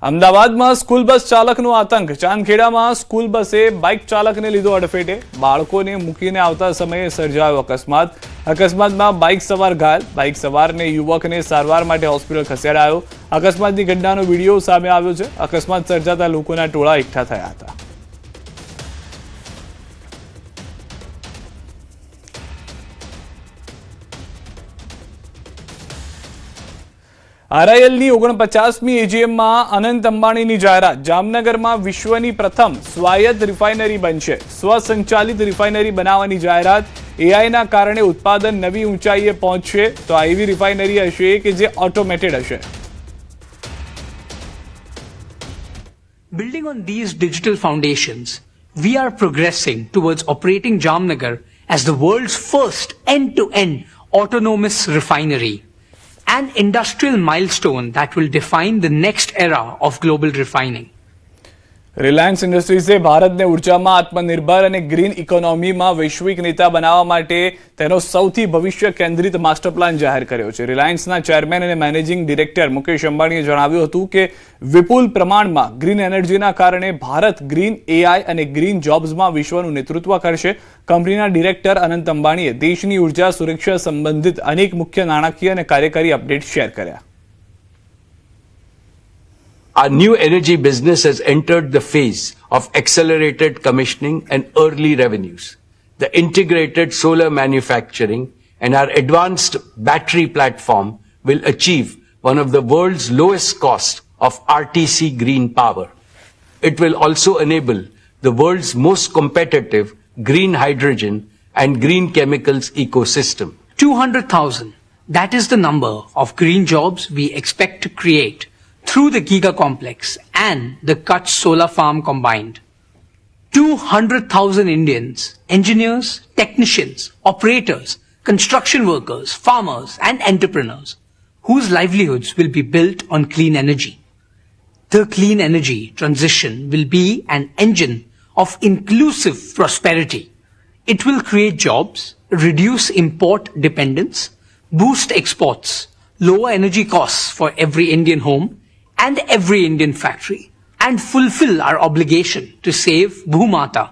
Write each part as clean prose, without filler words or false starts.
અમદાવાદમાં school bus ચાલકનો આતંક। ચાંદખેડામાં school બસે બાઇક ચાલકને લીધો અડફેટે। બાળકોને મૂકીને આવતા સમયે સર્જાયો અકસ્માત। અકસ્માતમાં બાઇક સવાર ઘાયલ। બાઇક સવારને યુવકને સારવાર માટે હોસ્પિટલ ખસેડાયો। અકસ્માતની ઘટનાનો વિડીયો સામે આવ્યો છે। અકસ્માત સર્જાતા લોકોના ટોળા એકઠા થયા હતા। આરઆઈએલની 49મી એજીએમમાં અનંત અંબાણીની જાહેરાત। જામનગરમાં વિશ્વની પ્રથમ સ્વાયત્ત રિફાઇનરી બનશે। સ્વસંચાલિત રિફાઇનરી બનાવવાની જાહેરાત। એઆઈના કારણે ઉત્પાદન નવી ઊંચાઈએ પહોંચશે તો આ એવી રિફાઇનરી હશે કે જે ઓટોમેટેડ હશે। Building on these digital foundations, we are progressing towards operating Jamnagar as the world's first end-to-end autonomous refinery, an industrial milestone that will define the next era of global refining. Reliance ઇન્ડસ્ટ્રીઝે ભારતને ઉર્જામાં આત્મનિર્ભર અને green ઇકોનોમીમાં વૈશ્વિક નેતા બનાવવા માટે તેનો સૌથી ભવિષ્ય કેન્દ્રિત માસ્ટર પ્લાન જાહેર કર્યો છે। રિલાયન્સના ચેરમેન અને મેનેજિંગ ડિરેક્ટર મુકેશ અંબાણીએ જણાવ્યું હતું કે વિપુલ પ્રમાણમાં ગ્રીન એનર્જીના કારણે ભારત ગ્રીન એઆઈ અને ગ્રીન જોબ્સમાં વિશ્વનું નેતૃત્વ કરશે। કંપનીના ડિરેક્ટર અનંત અંબાણીએ દેશની ઉર્જા સુરક્ષા સંબંધિત અનેક મુખ્ય નાણાકીય અને કાર્યકારી અપડેટ શેર કર્યા। Our new energy business has entered the phase of accelerated commissioning and early revenues. The integrated solar manufacturing and our advanced battery platform will achieve one of the world's lowest cost of RTC green power. It will also enable the world's most competitive green hydrogen and green chemicals ecosystem. 200,000, that is the number of green jobs we expect to create through the Giga Complex and the Kutch Solar Farm combined. 200,000 Indians, engineers, technicians, operators, construction workers, farmers and entrepreneurs whose livelihoods will be built on clean energy. The clean energy transition will be an engine of inclusive prosperity. It will create jobs, reduce import dependence, boost exports, lower energy costs for every Indian home and every Indian factory, and fulfill our obligation to save Bhumata.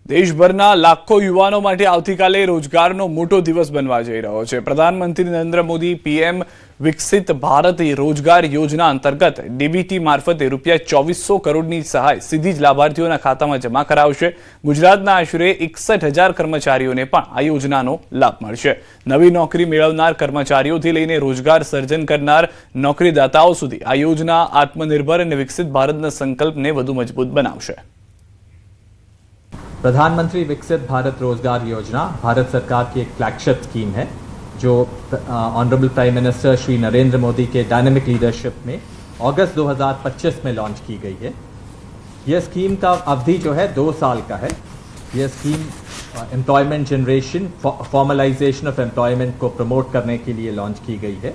દેશભરના લાખો યુવાનો માટે આવતીકાલે રોજગારનો મોટો દિવસ બનવા જઈ રહ્યો છે। પ્રધાનમંત્રી નરેન્દ્ર મોદી પીએમ વિકસિત ભારત રોજગાર યોજના અંતર્ગત ડીબીટી મારફતે ₹2400 કરોડની સહાય સીધી જ લાભાર્થીઓના ખાતામાં જમા કરાવશે। ગુજરાતના આશરે 61,000 કર્મચારીઓને પણ આ યોજનાનો લાભ મળશે। નવી નોકરી મેળવનાર કર્મચારીઓથી લઈને રોજગાર સર્જન કરનાર નોકરીદાતાઓ સુધી આ યોજના આત્મનિર્ભર અને વિકસિત ભારતના સંકલ્પને વધુ મજબૂત બનાવશે। प्रधानमंत्री विकसित भारत रोजगार योजना भारत सरकार की एक फ्लैगशिप स्कीम है जो honourable prime minister Shri Narendra Modi के डायनेमिक लीडरशिप में अगस्त 2025 में लॉन्च की गई है। यह स्कीम का अवधि जो है 2 साल का है। यह scheme employment generation, formalisation of employment को प्रमोट करने के लिए लॉन्च की गई है।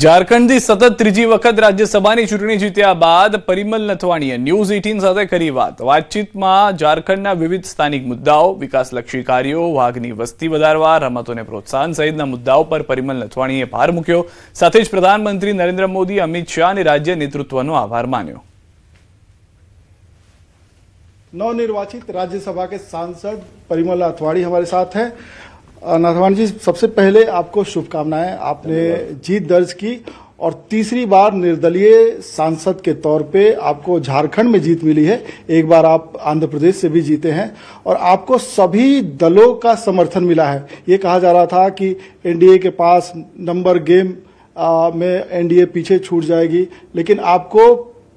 ઝારખંડથી સતત ત્રીજી વખત રાજ્યસભાની ચૂંટણી જીત્યા બાદ પરિમલ નથવાણીએ ન્યૂઝ 18 સાથે કરી વાતચીતમાં ઝારખંડના વિવિધ સ્થાનિક મુદ્દાઓ, વિકાસલક્ષી કાર્યો, વાઘની વસ્તી વધારવા, રમતોને પ્રોત્સાહન સહિતના મુદ્દાઓ પર પરિમલ નથવાણીએ ભાર મૂક્યો। સાથે જ પ્રધાનમંત્રી નરેન્દ્ર મોદી, અમિત શાહ અને રાજ્ય નેતૃત્વનો આભાર માન્યો। नवनिर्वाचित राज्यसभा के सांसद परिमल नथवाणी हमारे साथ हैं। नथवाणी जी, सबसे पहले आपको शुभकामनाएं। आपने जीत दर्ज की और तीसरी बार निर्दलीय सांसद के तौर पे आपको झारखंड में जीत मिली है। एक बार आप आंध्र प्रदेश से भी जीते हैं और आपको सभी दलों का समर्थन मिला है। ये कहा जा रहा था कि एनडीए के पास नंबर गेम में एनडीए पीछे छूट जाएगी, लेकिन आपको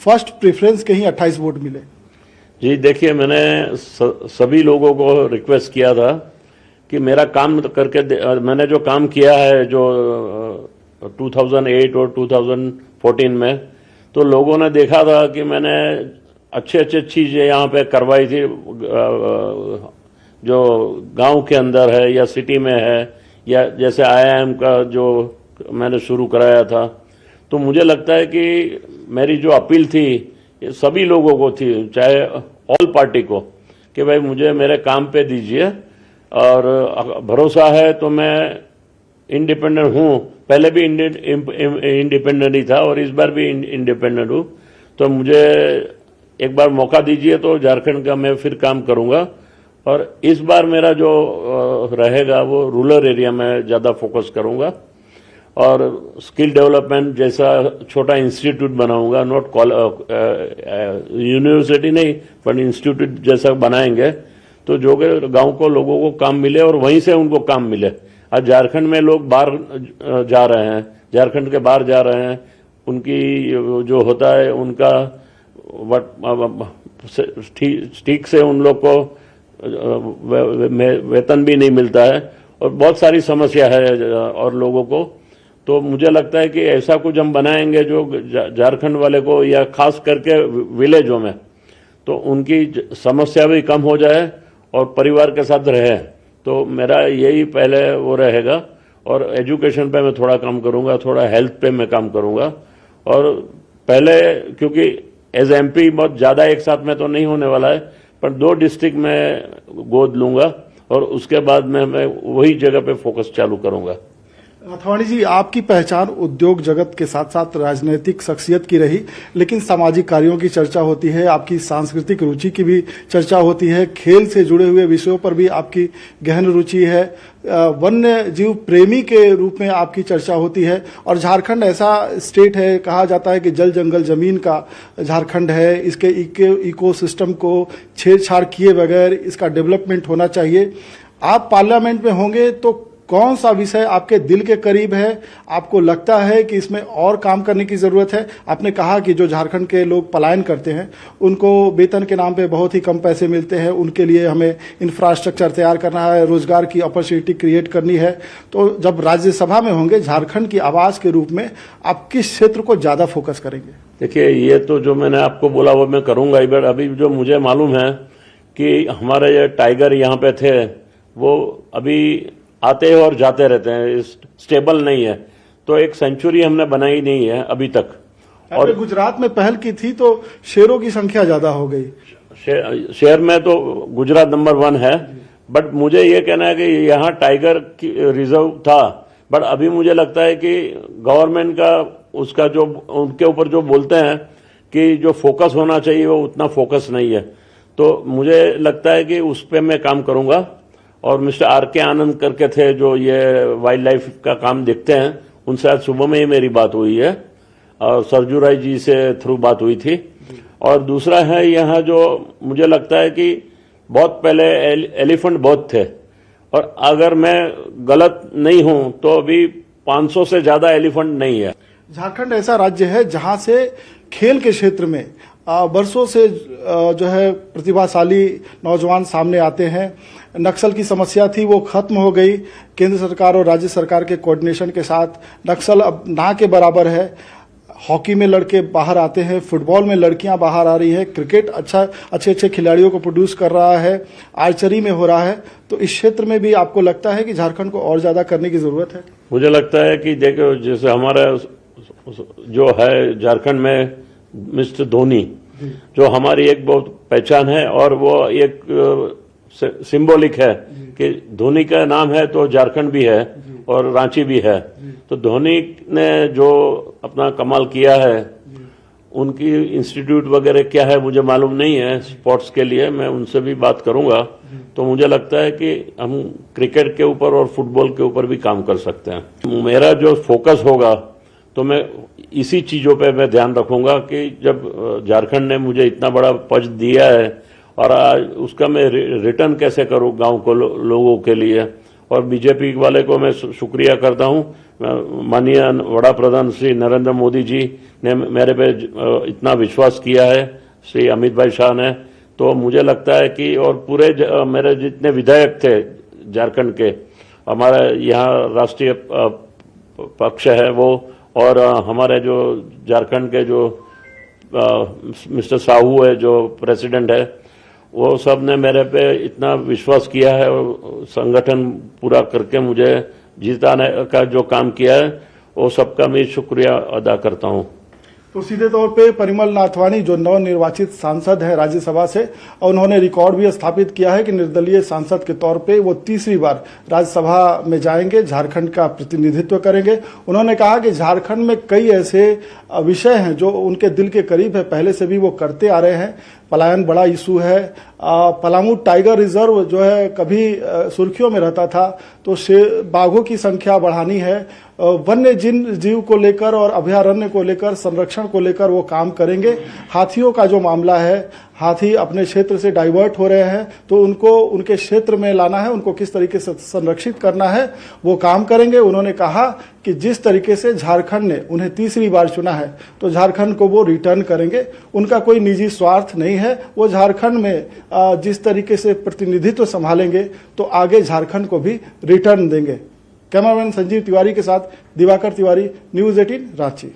फर्स्ट प्रेफरेंस के ही 28 वोट मिले। जी देखिए, मैंने सभी लोगों को रिक्वेस्ट किया था कि मेरा काम करके मैंने जो काम किया है जो 2008 और 2014 में, तो लोगों ने देखा था कि मैंने अच्छे चीज़ें यहाँ पे करवाई थी। जो गांव के अंदर है या सिटी में है, या जैसे आईआईएम का जो मैंने शुरू कराया था, तो मुझे लगता है कि मेरी जो अपील थी ये सभी लोगों को थी, चाहे ऑल पार्टी को, कि भाई मुझे मेरे काम पे दीजिए और भरोसा है तो मैं इंडिपेंडेंट हूँ पहले भी इंडिपेंडेंट ही था और इस बार भी इंडिपेंडेंट हूँ। तो मुझे एक बार मौका दीजिए तो झारखंड का मैं फिर काम करूंगा। और इस बार मेरा जो रहेगा वो रूरल एरिया में ज़्यादा फोकस करूंगा और स्किल डेवलपमेंट जैसा छोटा इंस्टीट्यूट बनाऊंगा, नॉट यूनिवर्सिटी नहीं पर इंस्टीट्यूट जैसा बनाएंगे तो जो गांव को लोगों को काम मिले और वहीं से उनको काम मिले। आज झारखंड में लोग बाहर जा रहे हैं, झारखंड के बाहर जा रहे हैं, उनकी जो होता है उनका ठीक से उन लोग को वेतन भी नहीं मिलता है और बहुत सारी समस्या है और लोगों को। तो मुझे लगता है कि ऐसा कुछ हम बनाएंगे जो झारखंड वाले को या खास करके विलेजों में तो उनकी समस्या भी कम हो जाए और परिवार के साथ रहे। तो मेरा यही पहले वो रहेगा। और एजुकेशन पे मैं थोड़ा काम करूंगा, थोड़ा हेल्थ पे मैं काम करूंगा। और पहले क्योंकि एज एमपी बहुत ज़्यादा एक साथ में तो नहीं होने वाला है, पर 2 डिस्ट्रिक्ट में गोद लूंगा और उसके बाद मैं वही जगह पे फोकस चालू करूंगा। नाथवाणी जी, आपकी पहचान उद्योग जगत के साथ साथ राजनीतिक शख्सियत की रही, लेकिन सामाजिक कार्यों की चर्चा होती है, आपकी सांस्कृतिक रुचि की भी चर्चा होती है, खेल से जुड़े हुए विषयों पर भी आपकी गहन रुचि है, वन्य जीव प्रेमी के रूप में आपकी चर्चा होती है। और झारखंड ऐसा स्टेट है, कहा जाता है कि जल जंगल जमीन का झारखंड है, इसके इकोसिस्टम को छेड़छाड़ किए बगैर इसका डेवलपमेंट होना चाहिए। आप पार्लियामेंट में होंगे तो कौन सा विषय आपके दिल के करीब है, आपको लगता है कि इसमें और काम करने की जरूरत है? आपने कहा कि जो झारखंड के लोग पलायन करते हैं उनको वेतन के नाम पे बहुत ही कम पैसे मिलते हैं, उनके लिए हमें इंफ्रास्ट्रक्चर तैयार करना है, रोजगार की अपॉर्चुनिटी क्रिएट करनी है। तो जब राज्यसभा में होंगे, झारखंड की आवाज के रूप में आप किस क्षेत्र को ज्यादा फोकस करेंगे? देखिए, ये तो जो मैंने आपको बोला वो मैं करूंगा ही, बट अभी जो मुझे मालूम है कि हमारे ये टाइगर यहाँ पे थे वो अभी आते हैं और जाते रहते हैं, स्टेबल नहीं है। तो एक सेंचुरी हमने बनाई नहीं है अभी तक। और गुजरात में पहल की थी तो शेरों की संख्या ज्यादा हो गई। शहर में तो गुजरात नंबर 1 है, बट मुझे ये कहना है कि यहाँ टाइगर की रिजर्व था, बट अभी मुझे लगता है कि गवर्नमेंट का उसका जो उनके ऊपर जो बोलते हैं कि जो फोकस होना चाहिए वो उतना फोकस नहीं है। तो मुझे लगता है कि उस पर मैं काम करूंगा। और मिस्टर R.K. आनंद करके थे जो ये वाइल्ड लाइफ का काम देखते हैं, उनसे आज सुबह में ही मेरी बात हुई है और सरजू राय जी से थ्रू बात हुई थी। और दूसरा है यहाँ जो मुझे लगता है कि बहुत पहले एलिफेंट बहुत थे और अगर मैं गलत नहीं हूं तो अभी 500 से ज्यादा एलिफेंट नहीं है। झारखंड ऐसा राज्य है जहां से खेल के क्षेत्र में वर्षों से जो है प्रतिभाशाली नौजवान सामने आते हैं। नक्सल की समस्या थी, वो खत्म हो गई। केंद्र सरकार और राज्य सरकार के कोऑर्डिनेशन के साथ नक्सल अब ना के बराबर है। हॉकी में लड़के बाहर आते हैं, फुटबॉल में लड़कियां बाहर आ रही है, क्रिकेट अच्छे खिलाड़ियों को प्रोड्यूस कर रहा है, आर्चरी में हो रहा है। तो इस क्षेत्र में भी आपको लगता है कि झारखंड को और ज्यादा करने की जरूरत है? मुझे लगता है कि देखो, जैसे हमारा जो है झारखंड में मिस्टर धोनी, जो हमारी एक बहुत पहचान है और वो एक सिंबॉलिक है कि धोनी का नाम है तो झारखंड भी है और रांची भी है। तो धोनी ने जो अपना कमाल किया है, उनकी इंस्टीट्यूट वगैरह क्या है मुझे मालूम नहीं है स्पोर्ट्स के लिए, मैं उनसे भी बात करूंगा। तो मुझे लगता है कि हम क्रिकेट के ऊपर और फुटबॉल के ऊपर भी काम कर सकते हैं। मेरा जो फोकस होगा तो मैं इसी चीजों पे मैं ध्यान रखूंगा कि जब झारखंड ने मुझे इतना बड़ा पद दिया है और आज उसका मैं रिटर्न कैसे करूं गांव को लोगों के लिए। और बीजेपी वाले को मैं शुक्रिया करता हूं, माननीय वड़ा प्रधान श्री नरेंद्र मोदी जी ने मेरे पे इतना विश्वास किया है, श्री अमित भाई शाह ने। तो मुझे लगता है कि और पूरे मेरे जितने विधायक थे झारखंड के, हमारे यहाँ राष्ट्रीय पक्ष है वो, और हमारे जो झारखंड के जो मिस्टर साहू है जो प्रेसिडेंट है, वो सब ने मेरे पे इतना विश्वास किया है और संगठन पूरा करके मुझे जिताने का जो काम किया है वो सबका मैं शुक्रिया अदा करता हूँ। तो सीधे तौर पे परिमल नाथवाणी जो नवनिर्वाचित सांसद है राज्यसभा से, और उन्होंने रिकॉर्ड भी स्थापित किया है कि निर्दलीय सांसद के तौर पे वो तीसरी बार राज्यसभा में जाएंगे, झारखंड का प्रतिनिधित्व करेंगे। उन्होंने कहा कि झारखंड में कई ऐसे विषय हैं जो उनके दिल के करीब है, पहले से भी वो करते आ रहे हैं। पलायन बड़ा इशू है, पलामू टाइगर रिजर्व जो है कभी सुर्खियों में रहता था, तो बाघों की संख्या बढ़ानी है, वन्य जीव को लेकर और अभयारण्य को लेकर, संरक्षण को लेकर वो काम करेंगे। हाथियों का जो मामला है, हाथी अपने क्षेत्र से डाइवर्ट हो रहे हैं, तो उनको उनके क्षेत्र में लाना है, उनको किस तरीके से संरक्षित करना है वो काम करेंगे। उन्होंने कहा कि जिस तरीके से झारखंड ने उन्हें तीसरी बार चुना है तो झारखंड को वो रिटर्न करेंगे। उनका कोई निजी स्वार्थ नहीं है, वो झारखंड में जिस तरीके से प्रतिनिधित्व संभालेंगे तो आगे झारखंड को भी रिटर्न देंगे। कैमरामैन संजीव तिवारी के साथ दिवाकर तिवारी, न्यूज 18 रांची।